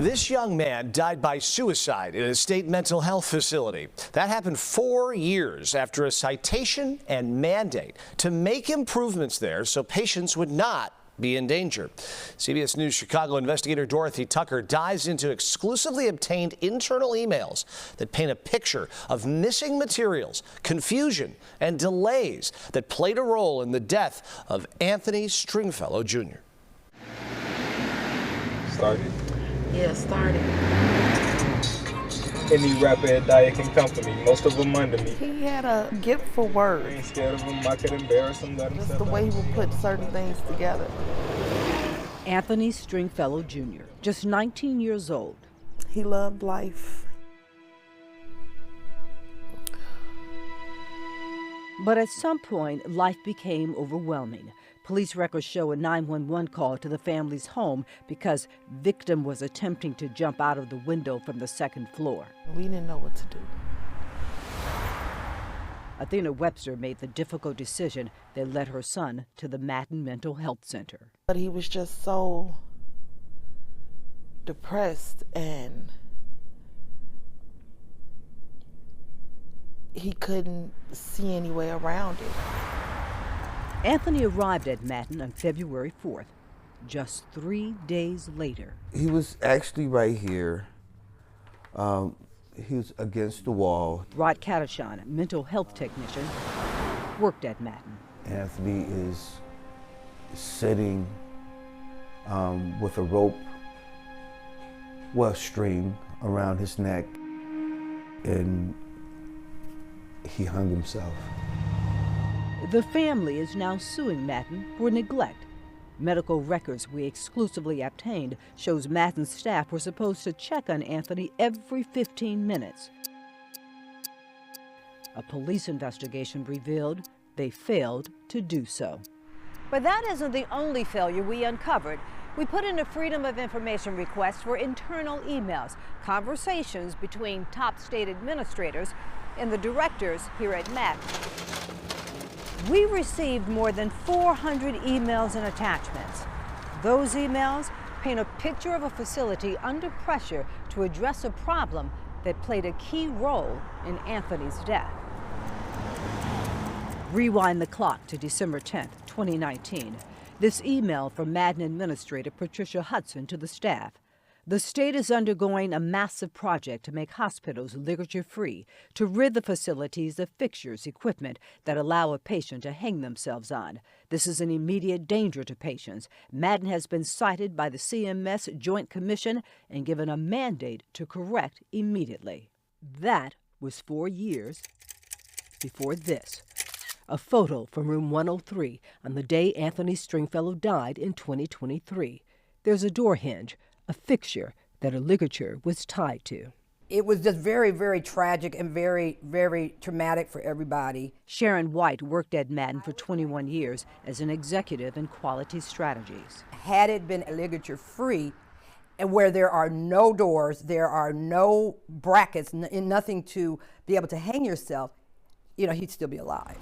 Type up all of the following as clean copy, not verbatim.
This young man died by suicide in a state mental health facility. That happened 4 years after a citation and mandate to make improvements there so patients would not be in danger. CBS News Chicago investigator Dorothy Tucker dives into exclusively obtained internal emails that paint a picture of missing materials, confusion, and delays that played a role in the death of Anthony Stringfellow Jr. Started. Yeah, started. Any rapper at Dyer can come for me. Most of them under me. He had a gift for I words. ain't scared of him. I could embarrass him. Let him Just step the way he out. would put certain things together. Anthony Stringfellow Jr., just 19 years old. He loved life. But at some point, life became overwhelming. Police records show a 911 call to the family's home because victim was attempting to jump out of the window from the second floor. We didn't know what to do. Athena Webster made the difficult decision that led her son to the Madden Mental Health Center. But he was just so depressed and he couldn't see any way around it. Anthony arrived at Madden on February 4th, just 3 days later. He was actually right here. He was against the wall. Rod Catachon, a mental health technician, worked at Madden. Anthony is sitting with a rope, well, string around his neck, and he hung himself. The family is now suing Madden for neglect. Medical records we exclusively obtained shows Madden's staff were supposed to check on Anthony every 15 minutes. A police investigation revealed they failed to do so. But that isn't the only failure we uncovered. We put in a Freedom of Information request for internal emails, conversations between top state administrators and the directors here at Madden. We received more than 400 emails and attachments. Those emails paint a picture of a facility under pressure to address a problem that played a key role in Anthony's death. Rewind the clock to December 10th, 2019. This email from Madden Administrator Patricia Hudson to the staff. The state is undergoing a massive project to make hospitals ligature-free, to rid the facilities of fixtures, equipment that allow a patient to hang themselves on. This is an immediate danger to patients. Madden has been cited by the CMS Joint Commission and given a mandate to correct immediately. That was 4 years before this. A photo from room 103 on the day Anthony Stringfellow died in 2023. There's a door hinge, a fixture that a ligature was tied to. It was just very, very tragic and very, very traumatic for everybody. Sharon White worked at Madden for 21 years as an executive in quality strategies. Had it been ligature-free, and where there are no doors, there are no brackets, nothing to be able to hang yourself, you know, he'd still be alive.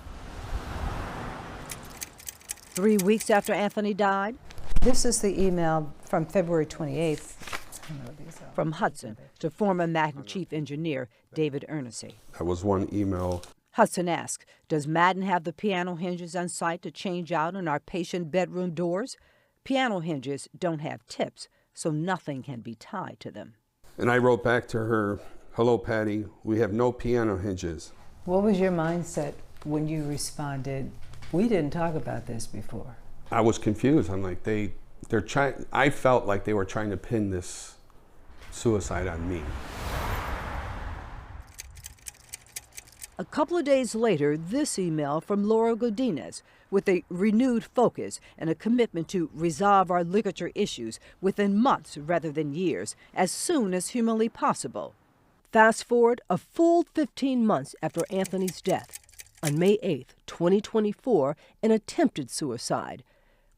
3 weeks after Anthony died, This is the email from February 28th. from Hudson to former Madden chief engineer David Ernessy. That was one email. Hudson asks, does Madden have the piano hinges on site to change out on our patient bedroom doors? Piano hinges don't have tips, so nothing can be tied to them. And I wrote back to her, "Hello, Patty, we have no piano hinges." What was your mindset when you responded, "We didn't talk about this before"? I was confused. I'm like, they're trying. I felt like they were trying to pin this suicide on me. A couple of days later, this email from Laura Godinez with a renewed focus and a commitment to resolve our ligature issues within months rather than years, as soon as humanly possible. Fast forward a full 15 months after Anthony's death. On May 8th, 2024, an attempted suicide.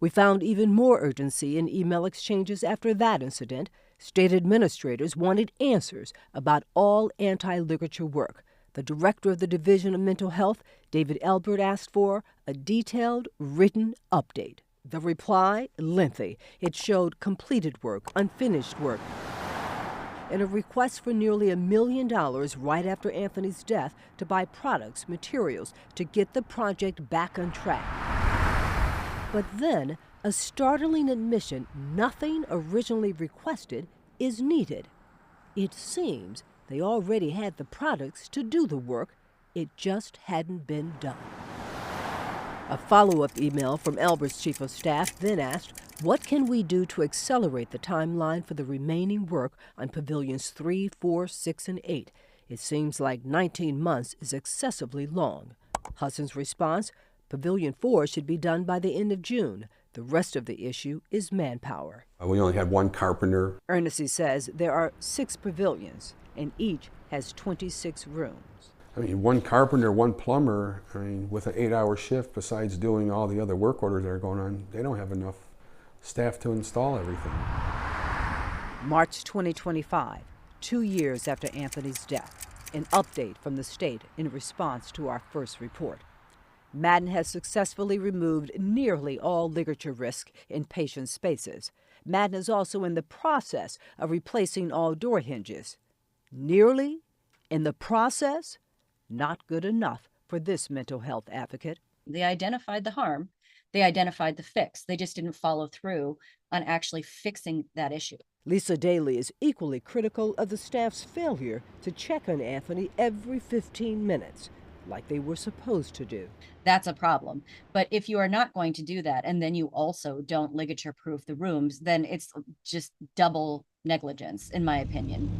We found even more urgency in email exchanges after that incident. State administrators wanted answers about all anti-ligature work. The director of the Division of Mental Health, David Elbert, asked for a detailed written update. The reply, lengthy. It showed completed work, unfinished work. in a request for nearly $1 million right after Anthony's death to buy products, materials to get the project back on track. But then, a startling admission nothing originally requested is needed. It seems they already had the products to do the work, it just hadn't been done. A follow-up email from Albert's chief of staff then asked, what can we do to accelerate the timeline for the remaining work on pavilions 3, 4, 6, and 8? It seems like 19 months is excessively long. Hudson's response, Pavilion 4 should be done by the end of June. The rest of the issue is manpower. We only had one carpenter. Ernest says there are 6 pavilions, and each has 26 rooms. I mean, one carpenter, one plumber, I mean, with an 8-hour shift, besides doing all the other work orders that are going on, they don't have enough staff to install everything. March 2025, 2 years after Anthony's death. An update from the state in response to our first report. Madden has successfully removed nearly all ligature risk in patient spaces. Madden is also in the process of replacing all door hinges. Nearly? In the process? Not good enough for this mental health advocate. They identified the harm. They identified the fix. They just didn't follow through on actually fixing that issue. Lisa Daly is equally critical of the staff's failure to check on Anthony every 15 minutes, like they were supposed to do. That's a problem. But if you are not going to do that, and then you also don't ligature-proof the rooms, then it's just double negligence, in my opinion.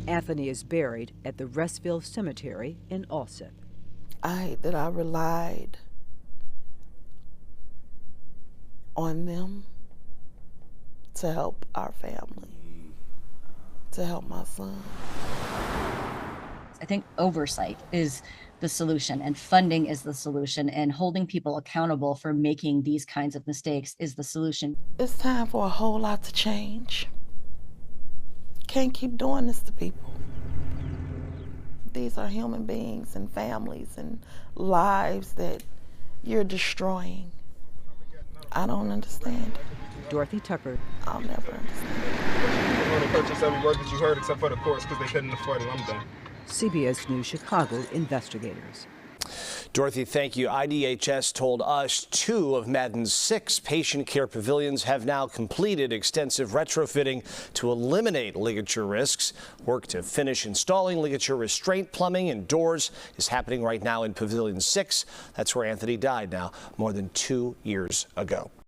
Anthony is buried at the Restville Cemetery in Alsip. I hate that I relied on them to help our family, to help my son. I think oversight is the solution, and funding is the solution, and holding people accountable for making these kinds of mistakes is the solution. It's time for a whole lot to change. Can't keep doing this to people. These are human beings and families and lives that you're destroying. I don't understand it. Dorothy Tucker. I'll never understand. I'm going to purchase every word that you heard except for the chorus because they couldn't afford it. I'm done. CBS News Chicago investigators. Dorothy, thank you. IDHS told us 2 of Madden's 6 patient care pavilions have now completed extensive retrofitting to eliminate ligature risks. Work to finish installing ligature restraint plumbing and doors is happening right now in Pavilion 6. That's where Anthony died now more than 2 years ago.